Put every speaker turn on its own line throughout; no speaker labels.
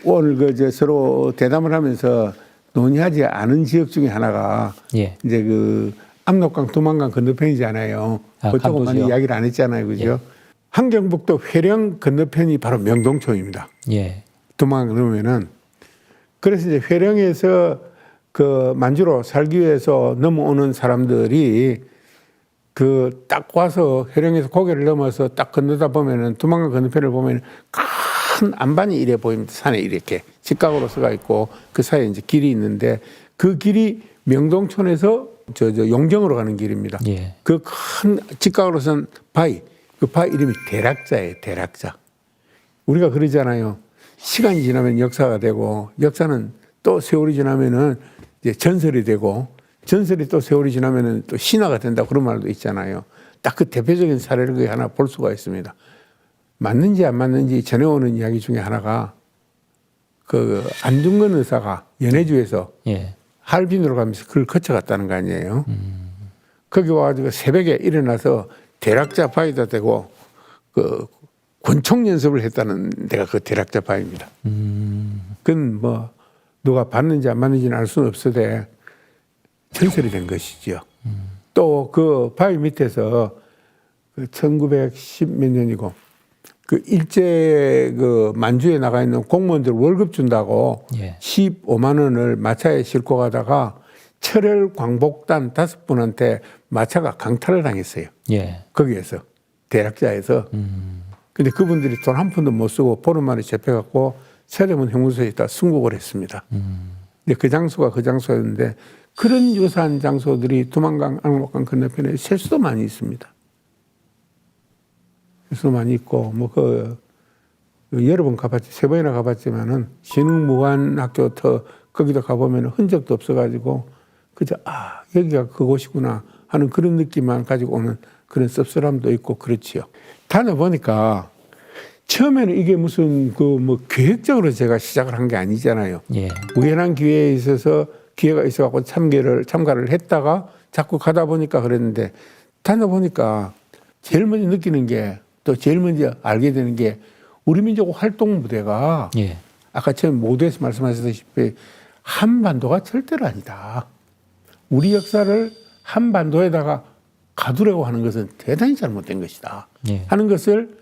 오늘 그 서로 대담을 하면서 논의하지 않은 지역 중에 하나가
예.
이제 그 압록강 두만강 건너편이잖아요. 그쪽은 많이 이야기를 안 했잖아요, 그죠?
예.
함경북도 회령 건너편이 바로 명동초입니다.
예.
두만강 넘으면은 그래서 이제 회령에서 그 만주로 살기 위해서 넘어오는 사람들이 그 딱 와서 회령에서 고개를 넘어서 딱 건너다 보면은 두만강 건너편을 보면 큰 안반이 이래 보입니다. 산에 이렇게 직각으로 서가 있고 그 사이에 이제 길이 있는데 그 길이 명동촌에서 저 용정으로 가는 길입니다.
예.
그 큰 직각으로 선 바위, 그 바위 이름이 대락자예요. 대락자. 우리가 그러잖아요. 시간이 지나면 역사가 되고 역사는 또 세월이 지나면은 이제 전설이 되고 전설이 또 세월이 지나면은 또 신화가 된다 그런 말도 있잖아요. 딱 그 대표적인 사례를 거기 하나 볼 수가 있습니다. 맞는지 안 맞는지 전해오는 이야기 중에 하나가 그 안중근 의사가 연해주에서
예.
할빈으로 가면서 그걸 거쳐갔다는 거 아니에요. 거기 와가지고 새벽에 일어나서 대락자 바위다 대고 그 권총 연습을 했다는 데가 그 대락자 바위입니다. 그건 뭐 누가 봤는지 안 봤는지는 알 수는 없어도 전설이 된 것이죠. 또 그 바위 밑에서 그 1910 몇 년이고 그 일제 그 만주에 나가 있는 공무원들 월급 준다고
예.
15만 원을 마차에 싣고 가다가 철혈 광복단 5분한테 마차가 강탈을 당했어요.
예.
거기에서 대락자에서. 근데 그분들이 돈 한 푼도 못 쓰고 보름 만에 잡혀갖고 서대문 형무소에다 순국을 했습니다. 근데 그 장소가 그 장소였는데 그런 유사한 장소들이 두만강, 압록강 건너편에 실수도 많이 있습니다. 실수도 많이 있고 뭐 여러 번 가봤지, 3번이나 가봤지만은 신흥무관학교 거기도 가보면 흔적도 없어가지고 그저 여기가 그곳이구나 하는 그런 느낌만 가지고 오는 그런 씁쓸함도 있고 그렇지요. 다녀보니까 처음에는 이게 무슨 뭐 계획적으로 제가 시작을 한 게 아니잖아요.
예.
우연한 기회에 있어서 기회가 있어갖고 참가를 했다가 자꾸 가다 보니까 그랬는데 다녀보니까 제일 먼저 느끼는 게 또 제일 먼저 알게 되는 게 우리 민족 활동 무대가
예.
아까 처음 모두에서 말씀하셨다시피 한반도가 절대로 아니다. 우리 역사를 한반도에다가 가두려고 하는 것은 대단히 잘못된 것이다.
예.
하는 것을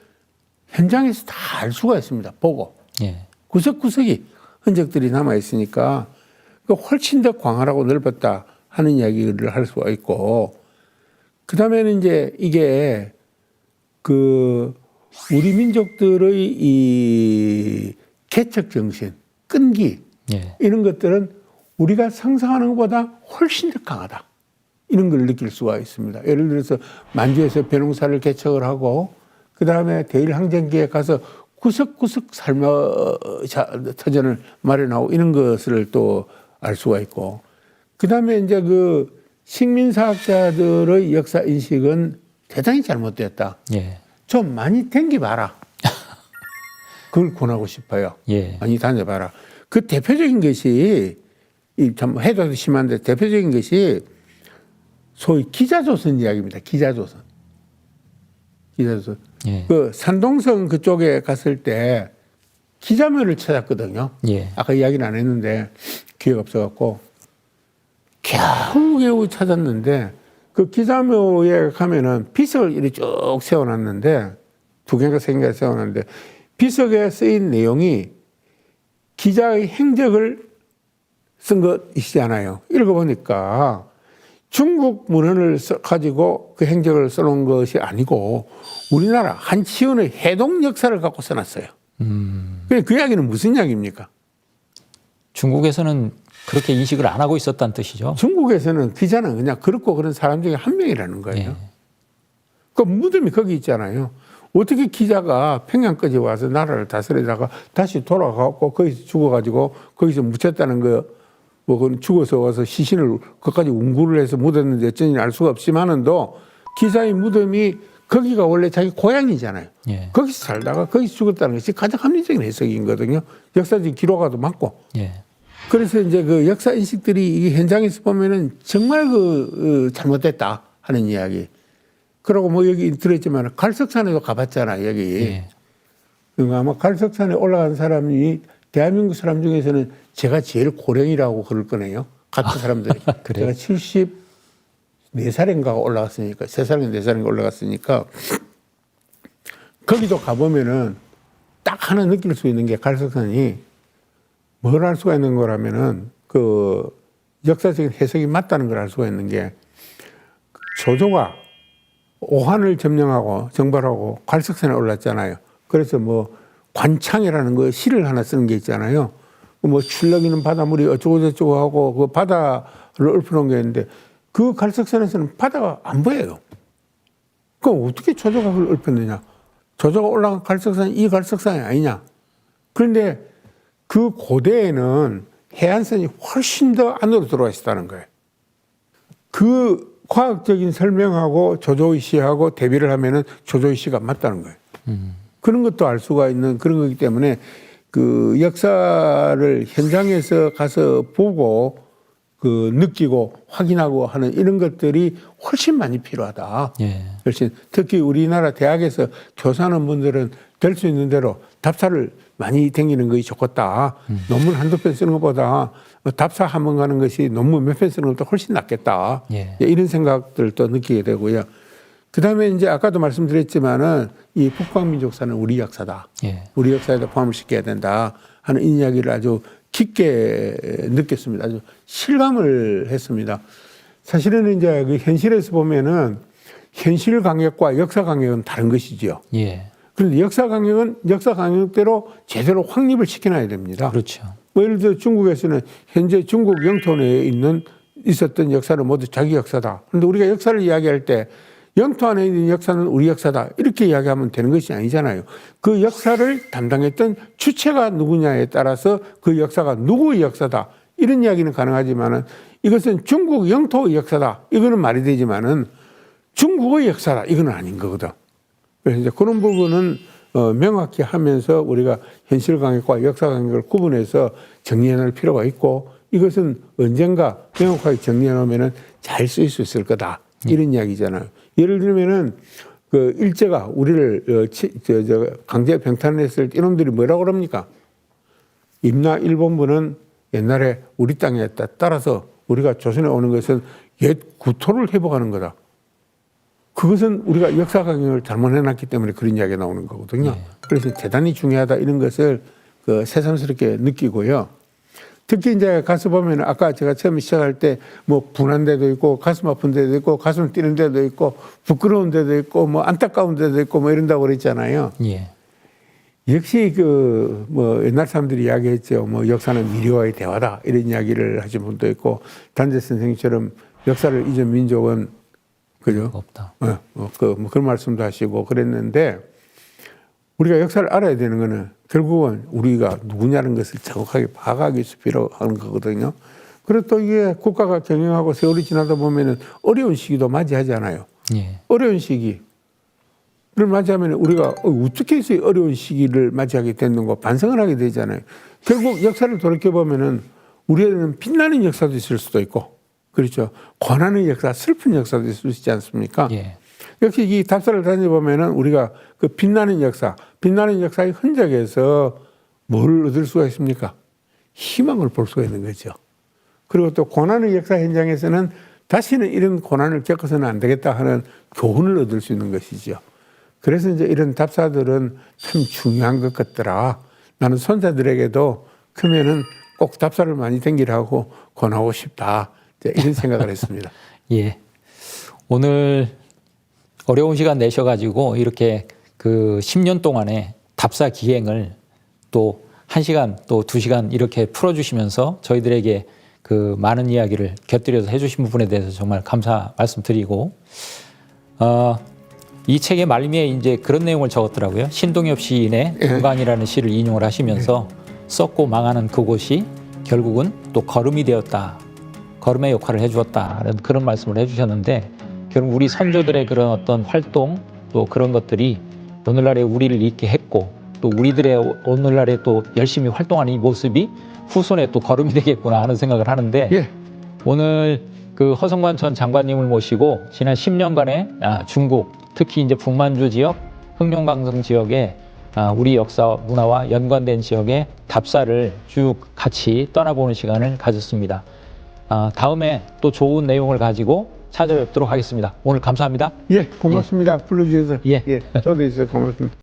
현장에서 다 알 수가 있습니다. 보고.
예.
구석구석이 흔적들이 남아있으니까 훨씬 더 광활하고 넓었다 하는 이야기를 할 수가 있고 그 다음에는 이제 이게 그 우리 민족들의 이 개척 정신, 끈기
예.
이런 것들은 우리가 상상하는 것보다 훨씬 더 강하다. 이런 걸 느낄 수가 있습니다. 예를 들어서 만주에서 벼농사를 개척을 하고 그 다음에 대일항쟁기에 가서 구석구석 터전을 마련하고 이런 것을 또 알 수가 있고 그 다음에 이제 그 식민사학자들의 역사 인식은 대단히 잘못됐다.
예.
좀 많이 댕겨봐라. 그걸 권하고 싶어요.
예.
많이 다녀봐라. 그 대표적인 것이 참 해도 심한데 대표적인 것이 소위 기자조선 이야기입니다. 기자조선.
예.
그 산동성 그쪽에 갔을 때 기자묘를 찾았거든요.
예.
아까 이야기는 안 했는데 기회가 없어갖고 겨우겨우 찾았는데 그 기자묘에 가면은 비석을 이렇게 쭉 세워놨는데 2개인가 3개가 세워놨는데 비석에 쓰인 내용이 기자의 행적을 쓴 것이잖아요. 읽어보니까 중국 문헌을 가지고 그 행적을 써놓은 것이 아니고 우리나라 한치원의 해동 역사를 갖고 써놨어요. 그 이야기는 무슨 이야기입니까?
중국에서는 그렇게 인식을 안 하고 있었다는 뜻이죠.
중국에서는 기자는 그냥 그렇고 그런 사람 중에 한 명이라는 거예요.
예.
그 무덤이 거기 있잖아요. 어떻게 기자가 평양까지 와서 나라를 다스리다가 다시 돌아가고 거기서 죽어가지고 거기서 묻혔다는 거, 뭐 그건 죽어서 와서 시신을 그까지 운구를 해서 묻었는데 어쩐지 알 수가 없지만은도 기자의 무덤이 거기가 원래 자기 고향이잖아요.
예.
거기서 살다가 거기서 죽었다는 것이 가장 합리적인 해석이거든요. 역사적 기록과도 맞고.
예.
그래서 이제 그 역사 인식들이 이 현장에서 보면은 정말 잘못됐다 하는 이야기. 그러고 뭐 여기 들었지만 갈석산에도 가봤잖아, 여기.
예.
그러니까 아마 갈석산에 올라간 사람이 대한민국 사람 중에서는 제가 제일 고령이라고 그럴 거네요. 같은 사람들이.
그래요?
제가 74살인가 올라갔으니까 3살인가 4살인가 올라갔으니까 거기도 가보면은 딱 하나 느낄 수 있는 게 갈석산이 뭘 알 수가 있는 거라면은 그 역사적인 해석이 맞다는 걸 알 수가 있는 게 조조가 오한을 점령하고 정벌하고 갈석산에 올랐잖아요. 그래서 뭐 관창이라는 거 시를 하나 쓰는 게 있잖아요. 뭐 출렁이는 바닷물이 어쩌고저쩌고 하고 그 바다를 읊어놓은 게 있는데 그 갈석산에서는 바다가 안 보여요. 그럼 어떻게 조조가 그걸 읊었느냐? 조조가 올라간 갈석산이 이 갈석산이 아니냐? 그런데 그 고대에는 해안선이 훨씬 더 안으로 들어와 있었다는 거예요. 그 과학적인 설명하고 조조의 시하고 대비를 하면은 조조의 시가 맞다는 거예요. 그런 것도 알 수가 있는 그런 거기 때문에 그 역사를 현장에서 가서 보고 그 느끼고 확인하고 하는 이런 것들이 훨씬 많이 필요하다.
예.
훨씬 특히 우리나라 대학에서 교사하는 분들은 될 수 있는 대로 답사를 많이 댕기는 것이 좋겠다. 논문 한두 편 쓰는 것보다 답사 한 번 가는 것이 논문 몇 편 쓰는 것보다 훨씬 낫겠다.
예.
이런 생각들도 느끼게 되고요. 그다음에 이제 아까도 말씀드렸지만은 이 북방민족사는 우리 역사다.
예.
우리 역사에도 포함을 시켜야 된다 하는 이야기를 아주 깊게 느꼈습니다. 아주 실감을 했습니다. 사실은 이제 그 현실에서 보면은 현실 강역과 역사 강역은 다른 것이지요.
예.
그런데 역사 강역은 역사 강역대로 제대로 확립을 시켜놔야 됩니다.
그렇죠.
뭐 예를 들어 중국에서는 현재 중국 영토 내에 있었던 역사는 모두 자기 역사다. 그런데 우리가 역사를 이야기할 때 영토 안에 있는 역사는 우리 역사다. 이렇게 이야기하면 되는 것이 아니잖아요. 그 역사를 담당했던 주체가 누구냐에 따라서 그 역사가 누구의 역사다. 이런 이야기는 가능하지만은 이것은 중국 영토의 역사다. 이거는 말이 되지만은 중국의 역사다. 이거는 아닌 거거든. 그래서 이제 그런 부분은 명확히 하면서 우리가 현실 강역과 역사 강역을 구분해서 정리해 놓을 필요가 있고 이것은 언젠가 명확하게 정리해 놓으면은 잘 쓰일 수 있을 거다. 이런 이야기잖아요. 예를 들면은 그 일제가 우리를 강제 병탄했을 때 이놈들이 뭐라고 그럽니까? 임나 일본부는 옛날에 우리 땅이었다. 따라서 우리가 조선에 오는 것은 옛 구토를 회복하는 거다. 그것은 우리가 역사 강역을 잘못해놨기 때문에 그런 이야기가 나오는 거거든요.
네.
그래서 대단히 중요하다 이런 것을 그 새삼스럽게 느끼고요. 특히 이제 가서 보면 아까 제가 처음에 시작할 때 뭐 분한 데도 있고 가슴 아픈 데도 있고 가슴 뛰는 데도 있고 부끄러운 데도 있고 뭐 안타까운 데도 있고 뭐 이런다고 그랬잖아요.
예.
역시 그 뭐 옛날 사람들이 이야기했죠. 뭐 역사는 미래와의 대화다 이런 이야기를 하신 분도 있고 단재 선생님처럼 역사를 잊은 민족은 그죠?
없다.
뭐 그런 말씀도 하시고 그랬는데 우리가 역사를 알아야 되는 거는 결국은 우리가 누구냐는 것을 정확하게 파악하기 위해서 필요한 거거든요. 그리고 또 이게 국가가 경영하고 세월이 지나다 보면은 어려운 시기도 맞이하잖아요.
예.
어려운 시기를 맞이하면 우리가 어떻게 해서 어려운 시기를 맞이하게 됐는가 반성을 하게 되잖아요. 결국 역사를 돌이켜보면은 우리에는 빛나는 역사도 있을 수도 있고 그렇죠. 고난의 역사, 슬픈 역사도 있을 수 있지 않습니까?
예.
역시 이 답사를 다녀보면은 우리가 그 빛나는 역사의 흔적에서 뭘 얻을 수가 있습니까? 희망을 볼 수가 있는 거죠. 그리고 또 고난의 역사 현장에서는 다시는 이런 고난을 겪어서는 안 되겠다 하는 교훈을 얻을 수 있는 것이죠. 그래서 이제 이런 답사들은 참 중요한 것 같더라. 나는 손자들에게도 크면은 꼭 답사를 많이 댕기라고 권하고 싶다. 이런 생각을 했습니다.
예. 오늘 어려운 시간 내셔가지고 이렇게 그 10년 동안의 답사 기행을 또 1시간 또 2시간 이렇게 풀어주시면서 저희들에게 그 많은 이야기를 곁들여서 해주신 부분에 대해서 정말 감사 말씀드리고 이 책의 말미에 이제 그런 내용을 적었더라고요. 신동엽 시인의 동강이라는 시를 인용을 하시면서 썩고 망하는 그곳이 결국은 또 걸음이 되었다. 걸음의 역할을 해주었다는 그런 말씀을 해주셨는데 결국 우리 선조들의 그런 어떤 활동 또 그런 것들이 오늘날에 우리를 있게 했고 또 우리들의 오늘날에 또 열심히 활동하는 이 모습이 후손에 또 걸음이 되겠구나 하는 생각을 하는데
예.
오늘 그 허성관 전 장관님을 모시고 지난 10년간의 중국 특히 이제 북만주 지역, 흑룡강성 지역에 우리 역사 문화와 연관된 지역의 답사를 쭉 같이 떠나보는 시간을 가졌습니다. 다음에 또 좋은 내용을 가지고 찾아뵙도록 하겠습니다. 오늘 감사합니다.
예, 고맙습니다. 불러주셔서.
예.
저도 있어요. 고맙습니다.